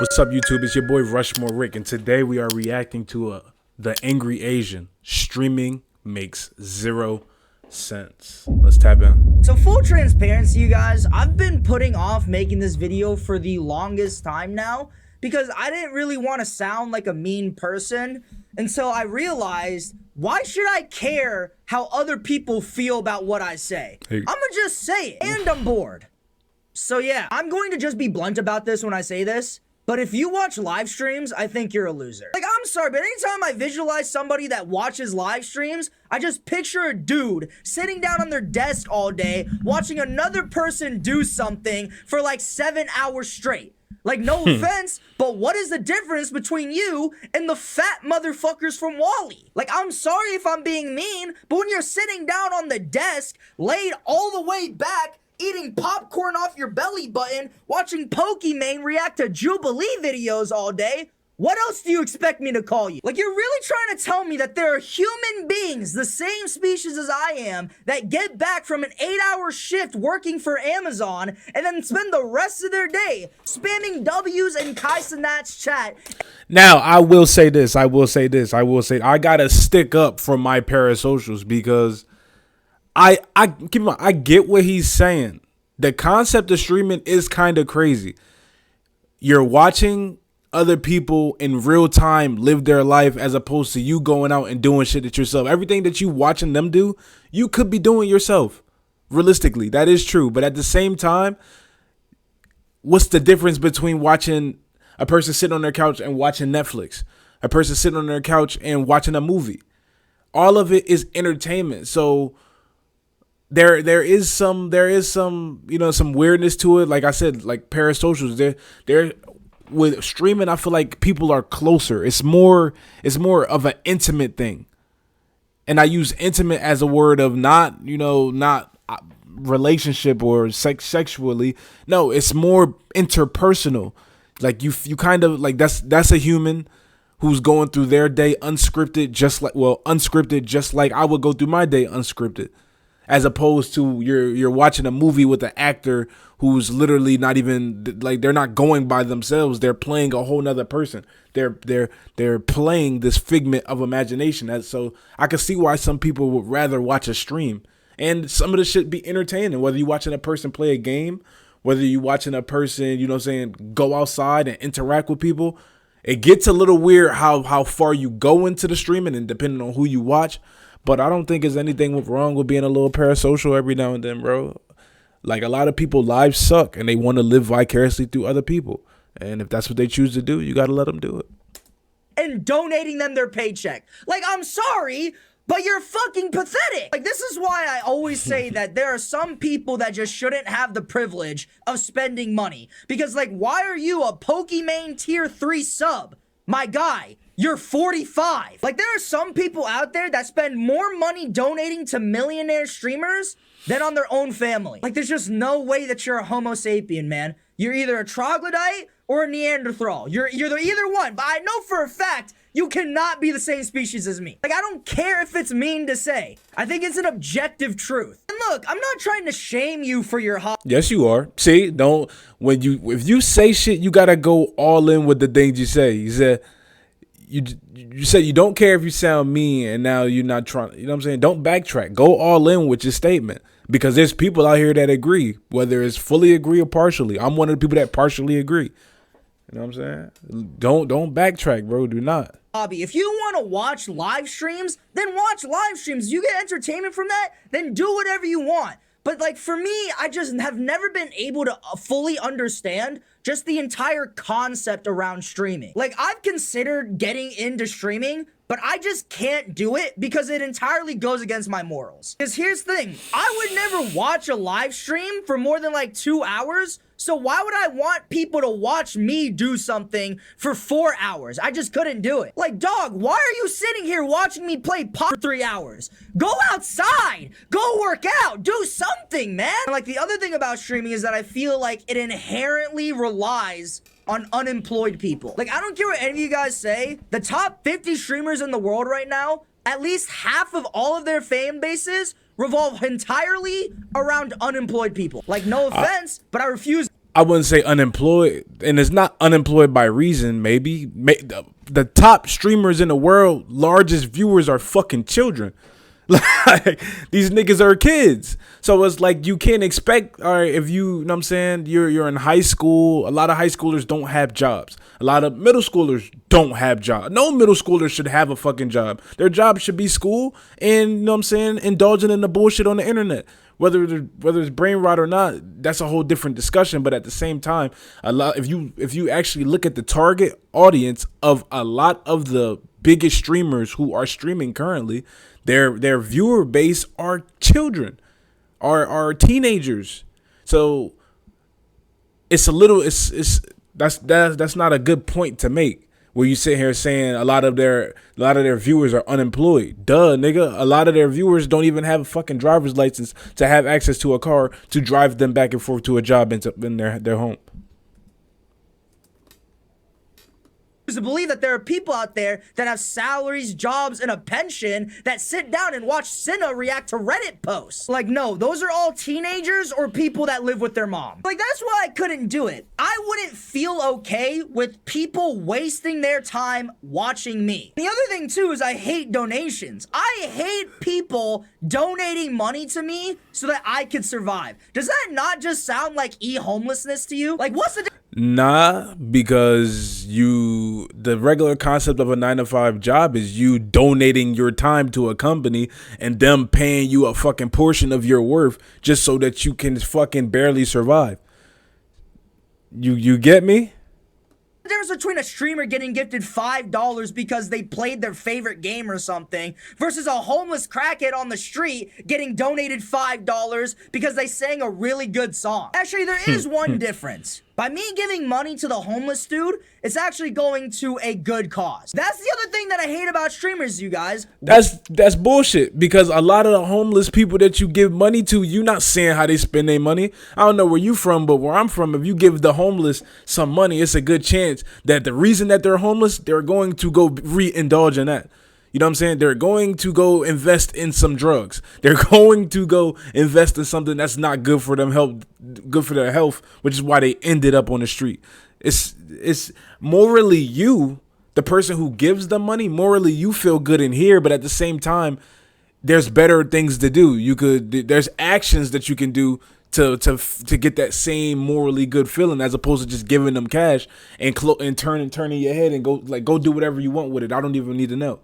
What's up, YouTube? It's your boy RushMoreRick, and today we are reacting to The Angry Asian. Streaming makes 0 sense. Let's tap in. So full transparency, you guys, I've been putting off making this video for the longest time now because I didn't really want to sound like a mean person until I realized, why should I care how other people feel about what I say? Hey. I'm gonna just say it, and I'm bored. So yeah, I'm going to just be blunt about this when I say this. But if you watch live streams, I think you're a loser. Like, I'm sorry, but anytime I visualize somebody that watches live streams, I just picture a dude sitting down on their desk all day, watching another person do something for like 7 hours straight. Like, no offense, but what is the difference between you and the fat motherfuckers from Wall-E? Like, I'm sorry if I'm being mean, but when you're sitting down on the desk, laid all the way back, eating popcorn off your belly button, watching Pokimane react to Jubilee videos all day, what else do you expect me to call you? Like, you're really trying to tell me that there are human beings, the same species as I am, that get back from an 8-hour shift working for Amazon and then spend the rest of their day spamming W's in Kai Cenat's chat. Now, I will say this. I gotta stick up for my parasocials because I get what he's saying. The concept of streaming is kind of crazy. You're watching other people in real time live their life as opposed to you going out and doing shit that yourself. Everything that you watching them do, you could be doing yourself. Realistically, that is true. But at the same time, what's the difference between watching a person sitting on their couch and watching Netflix? A person sitting on their couch and watching a movie? All of it is entertainment. So there is some some weirdness to it. Like I said, like parasocials, they're with streaming, I feel like people are closer. It's more of an intimate thing. And I use intimate as a word of not relationship or sexually. No, it's more interpersonal. Like you kind of like that's a human who's going through their day unscripted, just like I would go through my day unscripted. As opposed to you're watching a movie with an actor who's literally not even like, they're not going by themselves. They're playing a whole nother person. They're playing this figment of imagination. So I can see why some people would rather watch a stream. And some of the shit be entertaining, whether you're watching a person play a game, whether you're watching a person, go outside and interact with people. It gets a little weird how far you go into the streaming and depending on who you watch. But I don't think there's anything wrong with being a little parasocial every now and then, bro. Like, a lot of people lives suck and they want to live vicariously through other people. And if that's what they choose to do, you got to let them do it. And donating them their paycheck. Like, I'm sorry, but you're fucking pathetic. Like, this is why I always say that there are some people that just shouldn't have the privilege of spending money. Because, like, why are you a Pokimane tier 3 sub? My guy, you're 45. Like, there are some people out there that spend more money donating to millionaire streamers than on their own family. Like, there's just no way that you're a Homo sapien, man. You're either a troglodyte or a Neanderthal. You're either one, but I know for a fact you cannot be the same species as me. Like, I don't care if it's mean to say. I think it's an objective truth. And look, I'm not trying to shame you for your hobby. Yes, you are. See, if you say shit, you gotta go all in with the things you say. You said you don't care if you sound mean, and now you're not trying. You know what I'm saying? Don't backtrack. Go all in with your statement, because there's people out here that agree, whether it's fully agree or partially. I'm one of the people that partially agree. You know what I'm saying? Don't backtrack, bro. Do not. Hobby. If you want to watch live streams, then watch live streams. You get entertainment from that, then do whatever you want. But, like, for me, I just have never been able to fully understand just the entire concept around streaming. Like, I've considered getting into streaming, but I just can't do it because it entirely goes against my morals. Because here's the thing, I would never watch a live stream for more than like 2 hours. So why would I want people to watch me do something for 4 hours? I just couldn't do it. Like, dog, why are you sitting here watching me play pop for 3 hours? Go outside, go work out, do something, man. Like, the other thing about streaming is that I feel like it inherently relies on unemployed people. Like, I don't care what any of you guys say, the top 50 streamers in the world right now, at least half of all of their fan bases revolve entirely around unemployed people. Like, no offense, but I refuse. I wouldn't say unemployed, and it's not unemployed by reason. Maybe the top streamers in the world, largest viewers are fucking children. Like, these niggas are kids. So it's like you can't expect, all right, if you know what I'm saying, you're in high school, a lot of high schoolers don't have jobs. A lot of middle schoolers don't have jobs. No middle schoolers should have a fucking job. Their job should be school and, you know what I'm saying, indulging in the bullshit on the internet. Whether it's brain rot or not, that's a whole different discussion. But at the same time, if you actually look at the target audience of a lot of the biggest streamers who are streaming currently, their viewer base are children, are teenagers. So it's that's not a good point to make, where you sit here saying a lot of their viewers are unemployed. Duh, nigga. A lot of their viewers don't even have a fucking driver's license to have access to a car to drive them back and forth to a job in their home. To believe that there are people out there that have salaries, jobs, and a pension that sit down and watch Cinna react to Reddit posts. Like, no, those are all teenagers or people that live with their mom. Like, that's why I couldn't do it. I wouldn't feel okay with people wasting their time watching me. The other thing, too, is I hate donations. I hate people donating money to me so that I could survive. Does that not just sound like e-homelessness to you? Like, what's the Nah, because the regular concept of a 9-to-5 job is you donating your time to a company and them paying you a fucking portion of your worth just so that you can fucking barely survive. You get me? There's between a streamer getting gifted $5 because they played their favorite game or something versus a homeless crackhead on the street getting donated $5 because they sang a really good song. Actually, there is one difference. By me giving money to the homeless dude, it's actually going to a good cause. That's the other thing that I hate about streamers, you guys. That's bullshit, because a lot of the homeless people that you give money to, you're not seeing how they spend their money. I don't know where you from, but where I'm from, if you give the homeless some money, it's a good chance that the reason that they're homeless, they're going to go re-indulge in that. You know what I'm saying? They're going to go invest in some drugs. They're going to go invest in something that's not good for them good for their health, which is why they ended up on the street. It's morally you, the person who gives them money, morally you feel good in here, but at the same time, there's better things to do. There's actions that you can do to get that same morally good feeling, as opposed to just giving them cash and turning your head and go do whatever you want with it. I don't even need to know.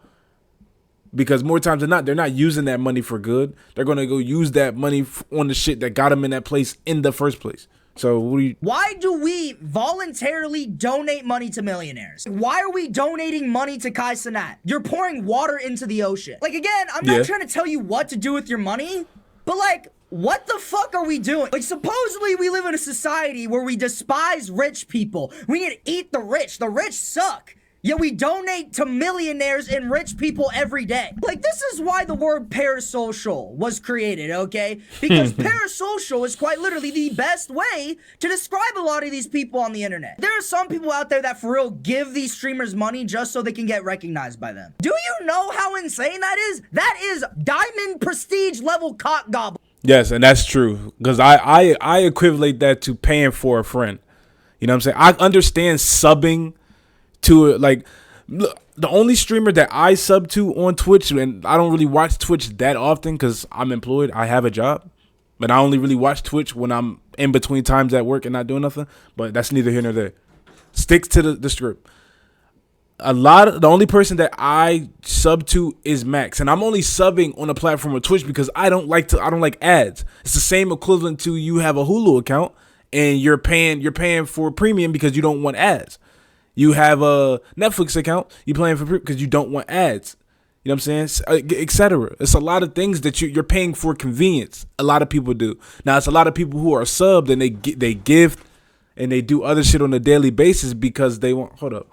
Because more times than not, they're not using that money for good. They're going to go use that money on the shit that got them in that place in the first place. So why do we voluntarily donate money to millionaires? Why are we donating money to Kai Cenat? You're pouring water into the ocean. Like, again, I'm not trying to tell you what to do with your money, but like, what the fuck are we doing? Like, supposedly we live in a society where we despise rich people. We need to eat the rich. The rich suck. Yet we donate to millionaires and rich people every day. Like, this is why the word parasocial was created, okay? Because parasocial is quite literally the best way to describe a lot of these people on the internet. There are some people out there that for real give these streamers money just so they can get recognized by them. Do you know how insane that is? That is diamond prestige level cock gobble. Yes, and that's true. Because I equivalent that to paying for a friend. You know what I'm saying? I understand subbing to it. Like, the only streamer that I sub to on Twitch, and I don't really watch Twitch that often because I'm employed, I have a job, but I only really watch Twitch when I'm in between times at work and not doing nothing. But that's neither here nor there. Sticks to the script. The only person that I sub to is Max, and I'm only subbing on a platform of Twitch because I don't like ads. It's the same equivalent to you have a Hulu account and you're paying for premium because you don't want ads. You have a Netflix account, you paying for because you don't want ads. You know what I'm saying? Etc. It's a lot of things that you're paying for convenience. A lot of people do. Now, it's a lot of people who are subbed and they gift and they do other shit on a daily basis because they want. Hold up.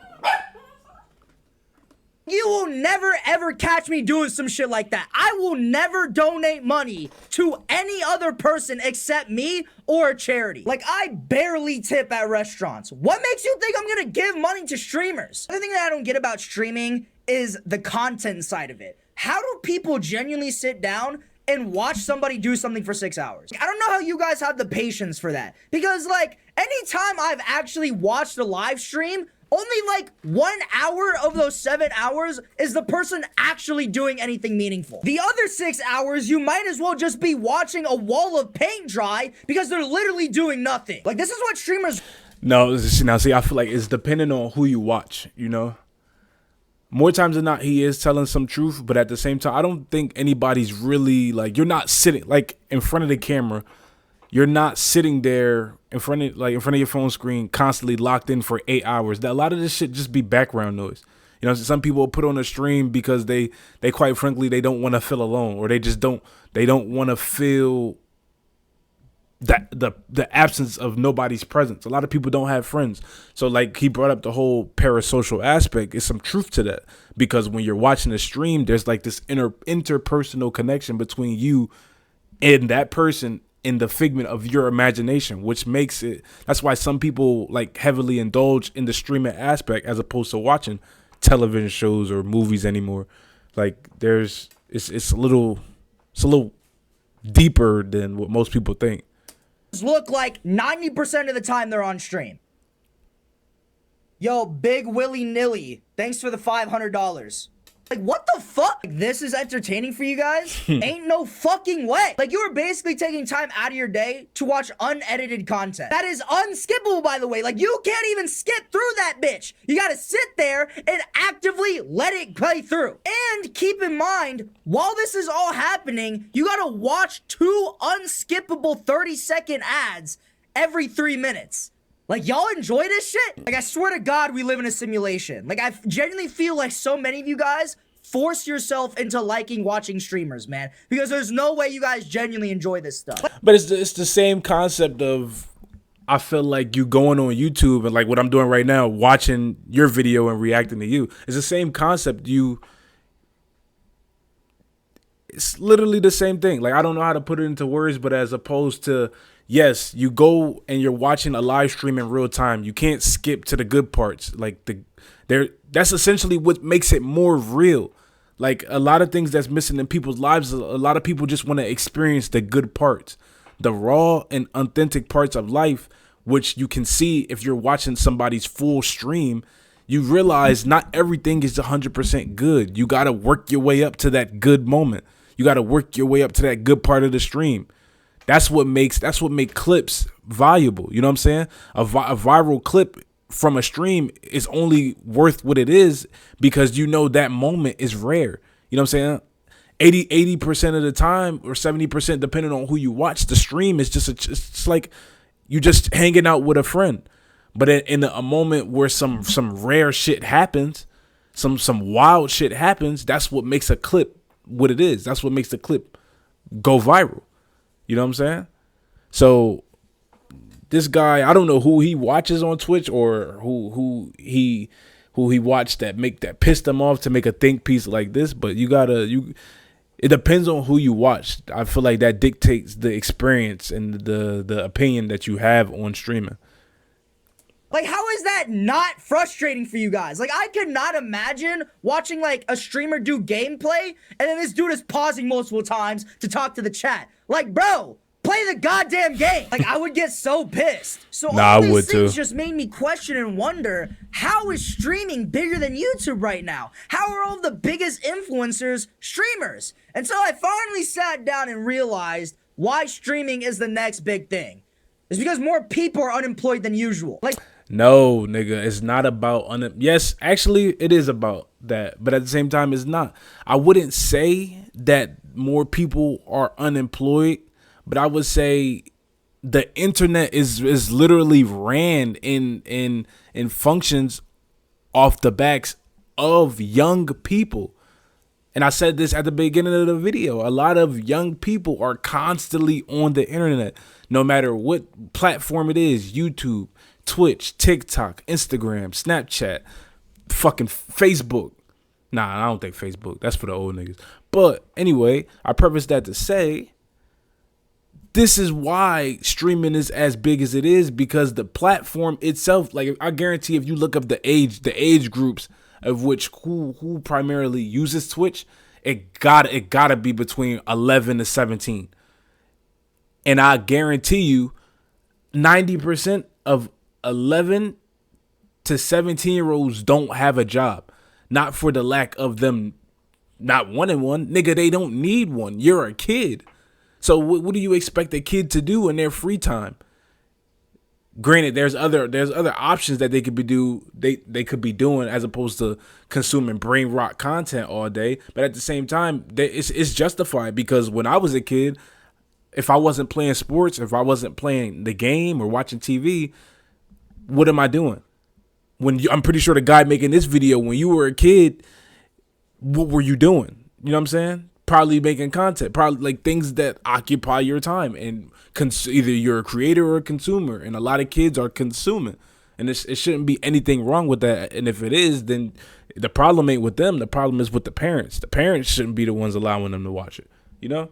You will never ever catch me doing some shit like that. I will never donate money to any other person except me or a charity. Like, I barely tip at restaurants. What makes you think I'm gonna give money to streamers? The other thing that I don't get about streaming is the content side of it. How do people genuinely sit down and watch somebody do something for 6 hours. I don't know how you guys have the patience for that. Because, like, anytime I've actually watched a live stream, only like 1 hour of those 7 hours is the person actually doing anything meaningful. The other 6 hours, you might as well just be watching a wall of paint dry because they're literally doing nothing. Like, this is what streamers... No, now see, I feel like it's dependent on who you watch, you know? More times than not, he is telling some truth, but at the same time, I don't think anybody's really, like, you're not sitting, like, in front of the camera. You're not sitting there in front of your phone screen constantly locked in for 8 hours. That a lot of this shit just be background noise. You know, some people put on a stream because they quite frankly, they don't want to feel alone, or they don't want to feel that the absence of nobody's presence. A lot of people don't have friends. So like he brought up the whole parasocial aspect. It's some truth to that, because when you're watching a stream, there's like this interpersonal connection between you and that person in the figment of your imagination, which makes it, that's why some people like heavily indulge in the streaming aspect as opposed to watching television shows or movies anymore. Like it's a little deeper than what most people think. Look like 90% of the time they're on stream. Yo, Big Willy Nilly, thanks for the $500. Like, what the fuck? This is entertaining for you guys? Ain't no fucking way. Like, you are basically taking time out of your day to watch unedited content. That is unskippable, by the way. Like, you can't even skip through that bitch. You gotta sit there and actively let it play through. And keep in mind, while this is all happening, you gotta watch 2 unskippable 30-second ads every 3 minutes. Like, y'all enjoy this shit? Like, I swear to God, we live in a simulation. Like, I genuinely feel like so many of you guys force yourself into liking watching streamers, man. Because there's no way you guys genuinely enjoy this stuff. But it's the same concept of, I feel like you going on YouTube and like what I'm doing right now, watching your video and reacting to you. It's the same concept. It's literally the same thing. Like, I don't know how to put it into words, but as opposed to, yes, you go and you're watching a live stream in real time. You can't skip to the good parts. Like that's essentially what makes it more real. Like a lot of things that's missing in people's lives. A lot of people just want to experience the good parts, the raw and authentic parts of life, which you can see if you're watching somebody's full stream. You realize not everything is 100% good. You got to work your way up to that good moment. You got to work your way up to that good part of the stream. That's what makes clips valuable. You know what I'm saying? A viral clip from a stream is only worth what it is because you know that moment is rare. You know what I'm saying? 80% of the time, or 70%, depending on who you watch, the stream is just it's like you just hanging out with a friend. But in a moment where some rare shit happens, some wild shit happens, that's what makes a clip what it is. That's what makes the clip go viral. You know what I'm saying? So this guy, I don't know who he watches on Twitch or who he watched that pissed him off to make a think piece like this, but it depends on who you watch. I feel like that dictates the experience and the opinion that you have on streaming. Like, how is that not frustrating for you guys? Like, I could not imagine watching, like, a streamer do gameplay, and then this dude is pausing multiple times to talk to the chat. Like, bro, play the goddamn game. Like, I would get so pissed. So all these things just made me question and wonder, how is streaming bigger than YouTube right now? How are all the biggest influencers streamers? And so I finally sat down and realized why streaming is the next big thing. It's because more people are unemployed than usual. Like, no, nigga, it's not about yes, actually it is about that, but at the same time it's not. I wouldn't say that more people are unemployed, but I would say the internet is literally ran in functions off the backs of young people. And I said this at the beginning of the video. A lot of young people are constantly on the internet, no matter what platform it is: YouTube, Twitch, TikTok, Instagram, Snapchat, fucking Facebook. Nah, I don't think Facebook. That's for the old niggas. But anyway, I preface that to say this is why streaming is as big as it is, because the platform itself, like I guarantee if you look up the age groups of which who primarily uses Twitch, it gotta be between 11 to 17. And I guarantee you 90% of 11 to 17-year-olds don't have a job. Not for the lack of them not wanting one. Nigga, they don't need one. You're a kid. So what do you expect a kid to do in their free time? Granted, there's other options that they could be doing as opposed to consuming brain rot content all day. But at the same time, it's justified, because when I was a kid, if I wasn't playing sports, if I wasn't playing the game or watching TV, what am I doing? I'm pretty sure the guy making this video, when you were a kid, what were you doing? You know what I'm saying? Probably making content, probably like things that occupy your time, and either you're a creator or a consumer, and a lot of kids are consuming, and it shouldn't be anything wrong with that. And if it is, then the problem ain't with them. The problem is with the parents. The parents shouldn't be the ones allowing them to watch it, you know?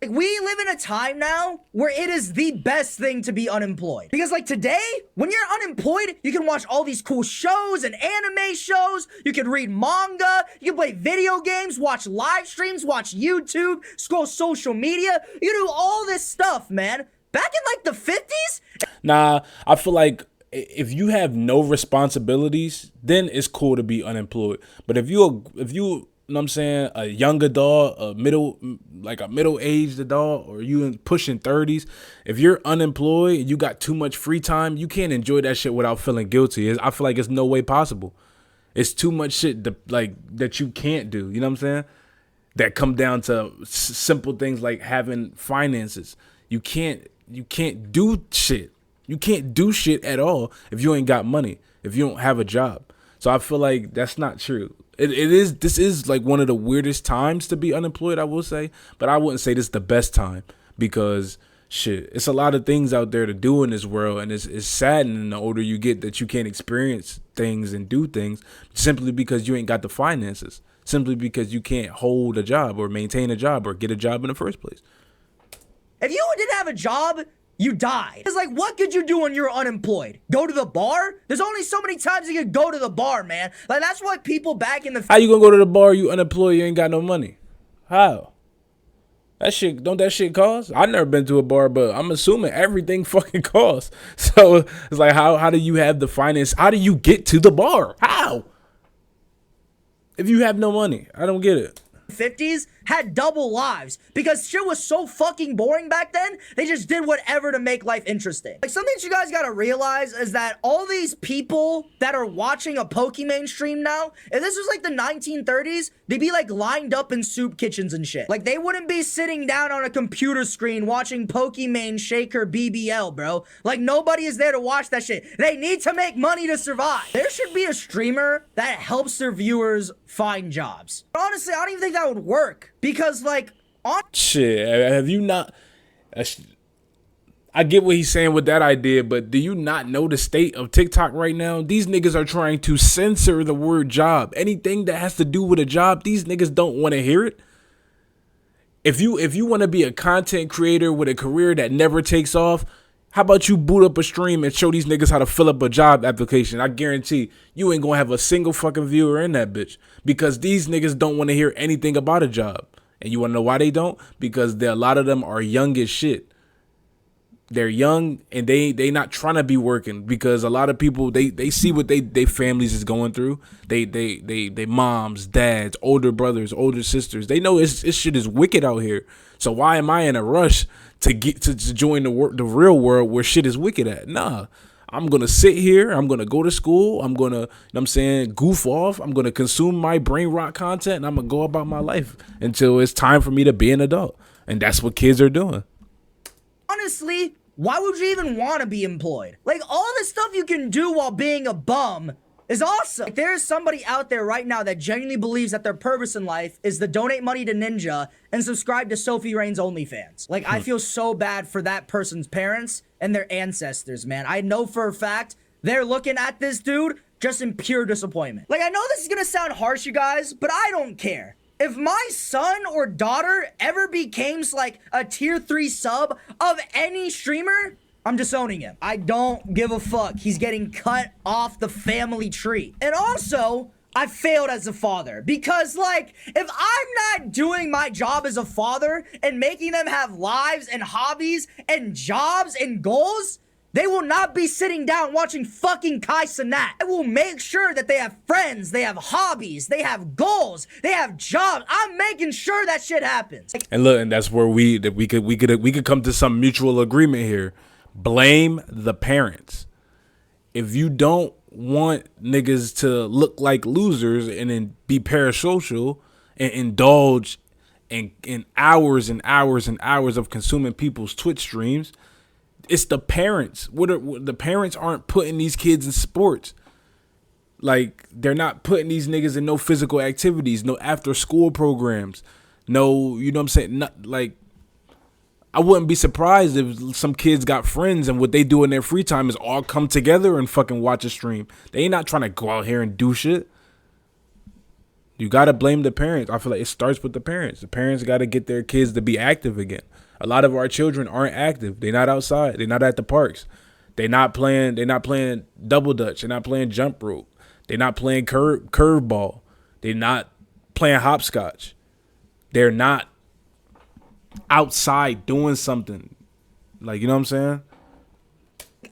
Like, we live in a time now where it is the best thing to be unemployed. Because like today, when you're unemployed, you can watch all these cool shows and anime shows. You can read manga. You can play video games, watch live streams, watch YouTube, scroll social media. You do all this stuff, man. Back in like the 50s? Nah, I feel like if you have no responsibilities, then it's cool to be unemployed. But if you you know what I'm saying, a young adult, a middle-aged adult, or you pushing 30s, if you're unemployed and you got too much free time, you can't enjoy that shit without feeling guilty. I feel like it's no way possible. It's too much shit that you can't do. You know what I'm saying? That come down to simple things like having finances. You can't do shit. You can't do shit at all if you ain't got money, if you don't have a job. So I feel like that's not true. This is like one of the weirdest times to be unemployed, I will say, but I wouldn't say this is the best time, because shit, it's a lot of things out there to do in this world, and it's saddening the older you get that you can't experience things and do things simply because you ain't got the finances, simply because you can't hold a job or maintain a job or get a job in the first place. If you didn't have a job, you died. It's like, what could you do when you're unemployed? Go to the bar? There's only so many times you could go to the bar, man. Like, that's why people back in the... How you gonna go to the bar, you unemployed, you ain't got no money? How? Don't that shit cost? I've never been to a bar, but I'm assuming everything fucking costs. So it's like, how do you have the finance? How do you get to the bar? How? If you have no money, I don't get it. 50s had double lives because shit was so fucking boring back then. They just did whatever to make life interesting. Like, something that you guys gotta realize is that all these people that are watching a Pokemon stream now, if this was like the 1930s, they'd be like lined up in soup kitchens and shit. Like, they wouldn't be sitting down on a computer screen watching Pokemon Shaker BBL, bro. Like, nobody is there to watch that shit. They need to make money to survive. There should be a streamer that helps their viewers find jobs. But honestly, I don't even think that would work. Because, like, shit, have you not... I get what he's saying with that idea, but do you not know the state of TikTok right now? These niggas are trying to censor the word job. Anything that has to do with a job, these niggas don't want to hear it. If you want to be a content creator with a career that never takes off, how about you boot up a stream and show these niggas how to fill up a job application? I guarantee you ain't gonna have a single fucking viewer in that bitch, because these niggas don't want to hear anything about a job. And you want to know why they don't? Because a lot of them are young as shit. They're young and they not trying to be working, because a lot of people, they see what they families is going through. They moms, dads, older brothers, older sisters. They know this shit is wicked out here. So why am I in a rush to get to join the real world where shit is wicked at? Nah. I'm going to sit here. I'm going to go to school. I'm going to, you know what I'm saying, goof off. I'm going to consume my brain rot content, and I'm going to go about my life until it's time for me to be an adult. And that's what kids are doing. Honestly, why would you even want to be employed? Like, all the stuff you can do while being a bum is awesome. Like, there is somebody out there right now that genuinely believes that their purpose in life is to donate money to Ninja and subscribe to Sophie Rain's OnlyFans. Like, I feel so bad for that person's parents and their ancestors, man. I know for a fact they're looking at this dude just in pure disappointment. Like, I know this is gonna sound harsh, you guys, but I don't care. If my son or daughter ever becomes like a tier 3 sub of any streamer, I'm disowning him. I don't give a fuck. He's getting cut off the family tree. And also, I failed as a father because, like, if I'm not doing my job as a father and making them have lives and hobbies and jobs and goals, they will not be sitting down watching fucking Kai Cenat. I will make sure that they have friends, they have hobbies, they have goals, they have jobs. I'm making sure that shit happens. And look, and that's where we could come to some mutual agreement here. Blame the parents. If you don't want niggas to look like losers and then be parasocial and indulge in hours and hours and hours of consuming people's Twitch streams, it's the parents. The parents aren't putting these kids in sports. Like, they're not putting these niggas in no physical activities, no after school programs, no, you know what I'm saying? Not, like, I wouldn't be surprised if some kids got friends and what they do in their free time is all come together and fucking watch a stream. They ain't not trying to go out here and do shit. You got to blame the parents. I feel like it starts with the parents. The parents got to get their kids to be active again. A lot of our children aren't active. They're not outside. They're not at the parks. They're not playing double dutch. They're not playing jump rope. They're not playing curveball. They're not playing hopscotch. They're not outside doing something. Like, you know what I'm saying?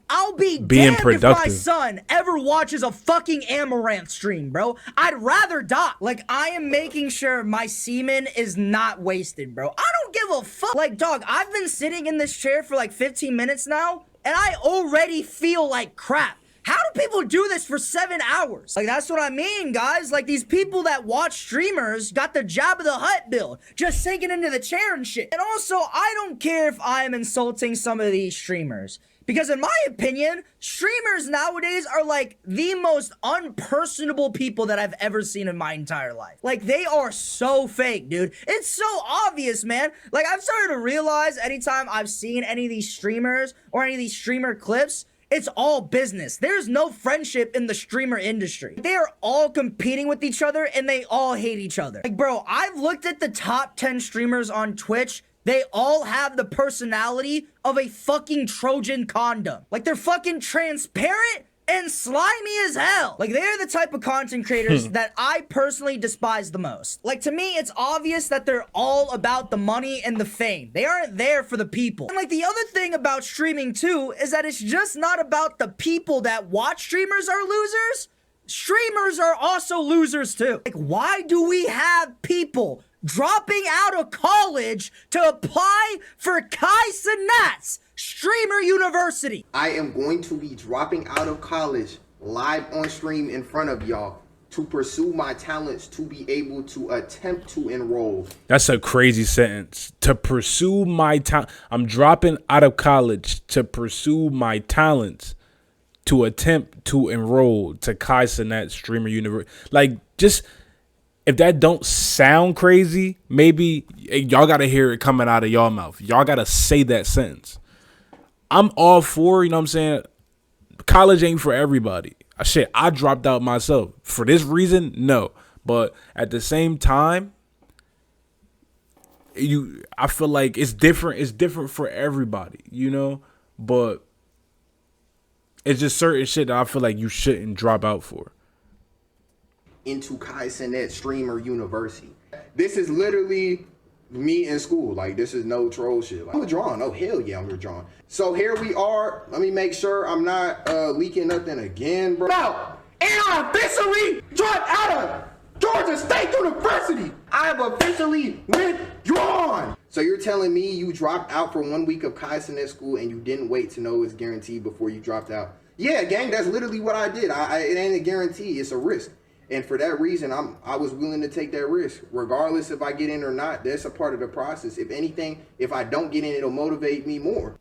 I'll be being damned productive. If my son ever watches a fucking Amaranth stream, bro. I'd rather die. Like, I am making sure my semen is not wasted, bro. I don't give a fuck. Like, dog, I've been sitting in this chair for like 15 minutes now, and I already feel like crap. How do people do this for 7 hours? Like, that's what I mean, guys. Like, these people that watch streamers got the Jabba the Hutt build, just sinking into the chair and shit. And also, I don't care if I am insulting some of these streamers, because in my opinion, streamers nowadays are like the most unpersonable people that I've ever seen in my entire life. Like, they are so fake, dude. It's so obvious, man. Like, I've started to realize anytime I've seen any of these streamers or any of these streamer clips, it's all business. There's no friendship in the streamer industry. They are all competing with each other and they all hate each other. Like, bro, I've looked at the top 10 streamers on Twitch. They all have the personality of a fucking Trojan condom. Like, they're fucking transparent and slimy as hell. Like, they're the type of content creators that I personally despise the most. Like, to me, it's obvious that they're all about the money and the fame. They aren't there for the people. And like, the other thing about streaming too is that it's just not about the people that watch streamers are losers. Streamers are also losers too. Like, why do we have people dropping out of college to apply for Kai Cenat's Streamer University? I am going to be dropping out of college live on stream in front of y'all to pursue my talents to be able to attempt to enroll. That's a crazy sentence. To pursue my talent. I'm dropping out of college to pursue my talents to attempt to enroll to Kai Cenat's Streamer University. Like, just, if that don't sound crazy, maybe y'all got to hear it coming out of y'all mouth. Y'all got to say that sentence. I'm all for, you know what I'm saying, college ain't for everybody. Shit, I dropped out myself. For this reason, no. But at the same time, I feel like it's different. It's different for everybody, you know? But it's just certain shit that I feel like you shouldn't drop out for. Into Kai Cenat Streamer University. This is literally me in school. Like, this is no troll shit. Like, I'm withdrawn. Oh, hell yeah, I'm withdrawn. So here we are. Let me make sure I'm not leaking nothing again, bro. No, and I officially dropped out of Georgia State University. I have officially withdrawn. So you're telling me you dropped out for 1 week of Kai Cenat school and you didn't wait to know it's guaranteed before you dropped out? Yeah, gang, that's literally what I did. It ain't a guarantee. It's a risk. And for that reason, I was willing to take that risk. Regardless if I get in or not, that's a part of the process. If anything, if I don't get in, it'll motivate me more.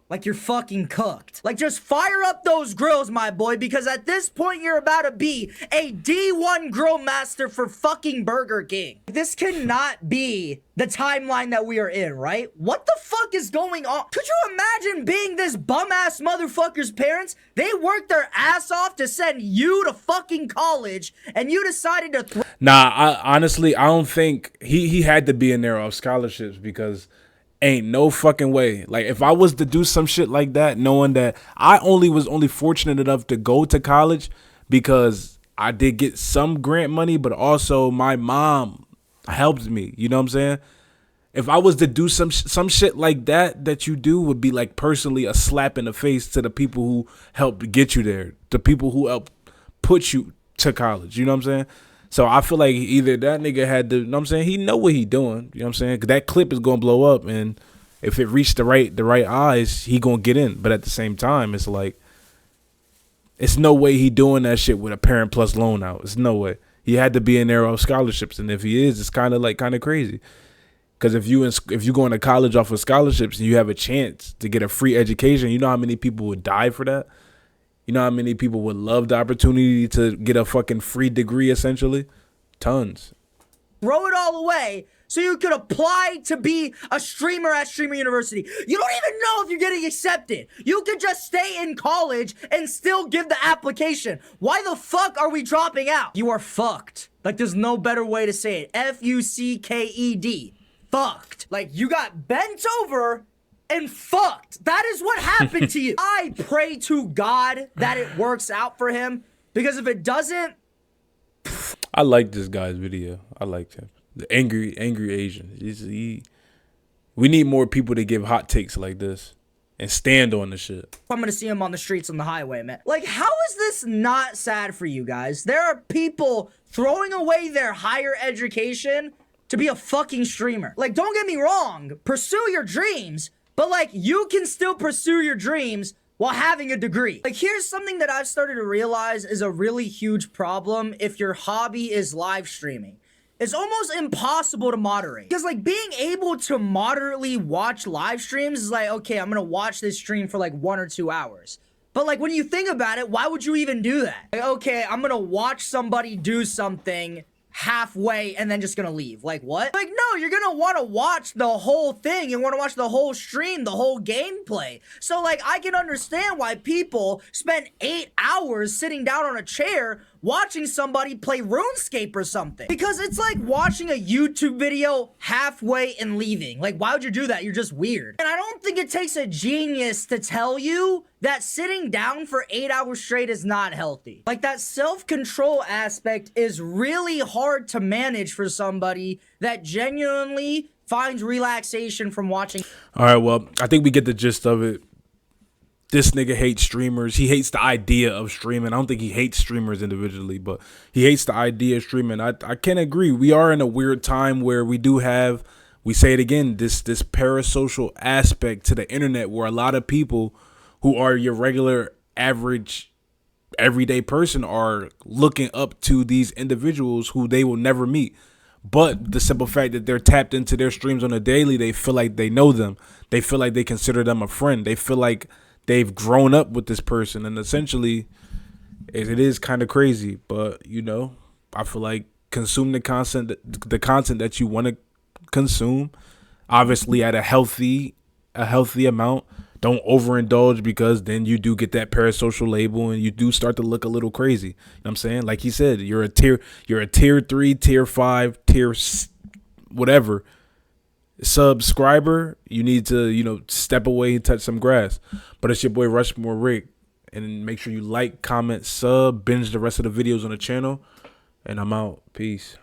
Like, you're fucking cooked. Like, just fire up those grills, my boy, because at this point, you're about to be a D1 grill master for fucking Burger King. This cannot be the timeline that we are in, right? What the fuck is going on? Could you imagine being this bum-ass motherfucker's parents? They worked their ass off to send you to fucking college, and you decided to honestly, I don't think he had to be in there off scholarships, because ain't no fucking way. Like, if I was to do some shit like that, knowing that I was only fortunate enough to go to college because I did get some grant money, but also my mom helped me. You know what I'm saying? If I was to do some shit like that you do would be like personally a slap in the face to the people who helped get you there, the people who helped put you to college. You know what I'm saying? So I feel like either that nigga had to, you know what I'm saying? He know what he doing. You know what I'm saying? 'Cause that clip is going to blow up, and if it reached the right eyes, he going to get in. But at the same time, it's like, it's no way he doing that shit with a Parent Plus loan out. It's no way. He had to be in there on scholarships, and if he is, it's kind of crazy. Because if you going to college off of scholarships and you have a chance to get a free education, you know how many people would die for that? You know how many people would love the opportunity to get a fucking free degree, essentially? Tons. Throw it all away so you could apply to be a streamer at Streamer University. You don't even know if you're getting accepted. You could just stay in college and still give the application. Why the fuck are we dropping out? You are fucked. Like, there's no better way to say it. F-U-C-K-E-D. Fucked. Like, you got bent over and fucked. That is what happened to you. I pray to God that it works out for him, because if it doesn't... I like this guy's video. I liked him. The angry Asian. We need more people to give hot takes like this and stand on the shit. I'm gonna see him on the streets on the highway, man. Like, how is this not sad for you guys? There are people throwing away their higher education to be a fucking streamer. Like, don't get me wrong, pursue your dreams, but like, you can still pursue your dreams while having a degree. Like, here's something that I've started to realize is a really huge problem if your hobby is live streaming. It's almost impossible to moderate. Because like, being able to moderately watch live streams is like, okay, I'm gonna watch this stream for like 1 or 2 hours. But like, when you think about it, why would you even do that? Like, okay, I'm gonna watch somebody do something halfway and then just gonna leave. Like, what? Like, no, you're gonna want to watch the whole thing. You want to watch the whole stream, the whole gameplay. So like, I can understand why people spend 8 hours sitting down on a chair watching somebody play RuneScape or something, because it's like watching a YouTube video halfway and leaving. Like, why would you do that? You're just weird. And I don't think it takes a genius to tell you that sitting down for 8 hours straight is not healthy. Like, that self-control aspect is really hard to manage for somebody that genuinely finds relaxation from watching. All right, well, I think we get the gist of it. This nigga hates streamers. He hates the idea of streaming. I don't think he hates streamers individually, but he hates the idea of streaming. I can agree. We are in a weird time where we do have, we say it again, this parasocial aspect to the internet, where a lot of people who are your regular, average, everyday person are looking up to these individuals who they will never meet. But the simple fact that they're tapped into their streams on a daily, they feel like they know them. They feel like they consider them a friend. They feel like they've grown up with this person, and essentially it is kind of crazy. But you know, I feel like consume the content that you want to consume, obviously at a healthy amount. Don't overindulge, because then you do get that parasocial label and you do start to look a little crazy. You know what I'm saying? Like he said, you're a tier 3, tier 5, tier whatever subscriber. You need to, you know, step away and touch some grass. But it's your boy RushMoreRick, and make sure you like, comment, sub, binge the rest of the videos on the channel, and I'm out. Peace.